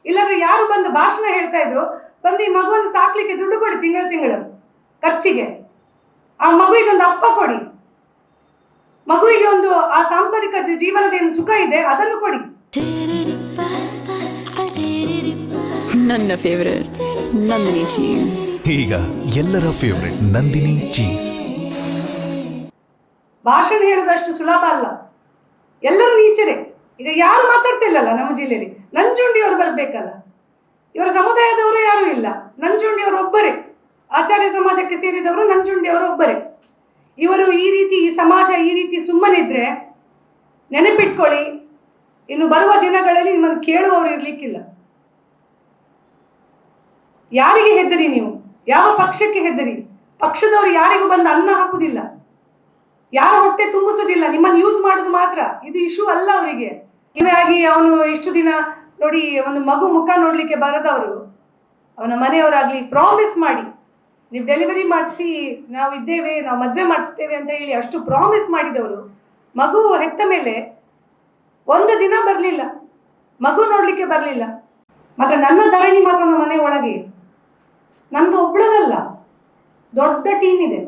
ಇಲ್ಲಾಂದ್ರೆ ಯಾರು ಬಂದು ಭಾಷಣ ಹೇಳ್ತಾ ಇದ್ರು, ಬಂದು ಈ ಮಗುವನ್ನು ಸಾಕ್ಲಿಕ್ಕೆ ದುಡ್ಡು ಕೊಡಿ ತಿಂಗಳು ಖರ್ಚಿಗೆ, ಆ ಮಗುವಿಗೆ ಒಂದು ಅಪ್ಪ ಕೊಡಿ, ಮಗುವಿಗೆ ಒಂದು ಆ ಸಾಂಸಾರಿಕ ಜೀವನದ ಏನು ಸುಖ ಇದೆ ಅದನ್ನು ಕೊಡಿ. ನನ್ನ ಫೇವರೇಟ್ ನಂದಿನಿ ಚೀಸ್. ಈಗ ಎಲ್ಲರ ಫೇವರೇಟ್ ನಂದಿನಿ ಚೀಸ್. ಭಾಷಣ ಹೇಳೋದಷ್ಟು ಸುಲಭ ಅಲ್ಲ, ಎಲ್ಲರೂ ನೀಚರೇ. ಈಗ ಯಾರು ಮಾತಾಡ್ತಿಲ್ಲಲ್ಲ ನಮ್ಮ ಜಿಲ್ಲೆಯಲ್ಲಿ, ನಂಜುಂಡಿಯವರು ಬರಬೇಕಲ್ಲ, ಇವರ ಸಮುದಾಯದವರು ಯಾರೂ ಇಲ್ಲ, ನಂಜುಂಡಿಯವರು ಒಬ್ಬರೇ, ಆಚಾರ್ಯ ಸಮಾಜಕ್ಕೆ ಸೇರಿದವರು ನಂಜುಂಡಿಯವರು ಒಬ್ಬರೇ. ಇವರು ಈ ಸಮಾಜ ಈ ರೀತಿ ಸುಮ್ಮನಿದ್ರೆ ನೆನಪಿಟ್ಕೊಳ್ಳಿ, ಇನ್ನು ಬರುವ ದಿನಗಳಲ್ಲಿ ನಿಮ್ಮನ್ನು ಕೇಳುವವರು ಇರಲಿಕ್ಕಿಲ್ಲ. ಯಾರಿಗೆ ಹೆದರಿ ನೀವು? ಯಾವ ಪಕ್ಷಕ್ಕೆ ಹೆದರಿ? ಪಕ್ಷದವರು ಯಾರಿಗೂ ಬಂದು ಅನ್ನ ಹಾಕುವುದಿಲ್ಲ, ಯಾರ ಹೊಟ್ಟೆ ತುಂಬಿಸೋದಿಲ್ಲ, ನಿಮ್ಮನ್ನು ಯೂಸ್ ಮಾಡೋದು ಮಾತ್ರ. ಇದು ಇಶ್ಯೂ ಅಲ್ಲ ಅವರಿಗೆ. ಕಿವಿಯಾಗಿ ಅವನು ಇಷ್ಟು ದಿನ ನೋಡಿ, ಒಂದು ಮಗು ಮುಖ ನೋಡಲಿಕ್ಕೆ ಬರದವರು, ಅವನ ಮನೆಯವರಾಗಲಿ ಪ್ರಾಮಿಸ್ ಮಾಡಿ, ನೀವು ಡೆಲಿವರಿ ಮಾಡಿಸಿ ನಾವು ಇದ್ದೇವೆ, ನಾವು ಮದುವೆ ಮಾಡಿಸ್ತೇವೆ ಅಂತ ಹೇಳಿ ಅಷ್ಟು ಪ್ರಾಮಿಸ್ ಮಾಡಿದವರು, ಮಗು ಹೆತ್ತ ಮೇಲೆ ಒಂದು ದಿನ ಬರಲಿಲ್ಲ, ಮಗು ನೋಡಲಿಕ್ಕೆ ಬರಲಿಲ್ಲ. ಮಾತ್ರ ನನ್ನ ಧರಣಿ ಮಾತ್ರ ನಮ್ಮ ಮನೆ ಒಳಗೆ, ನಂದು ಒಬ್ಳದಲ್ಲ, ದೊಡ್ಡ ಟೀಮ್ ಇದೆ.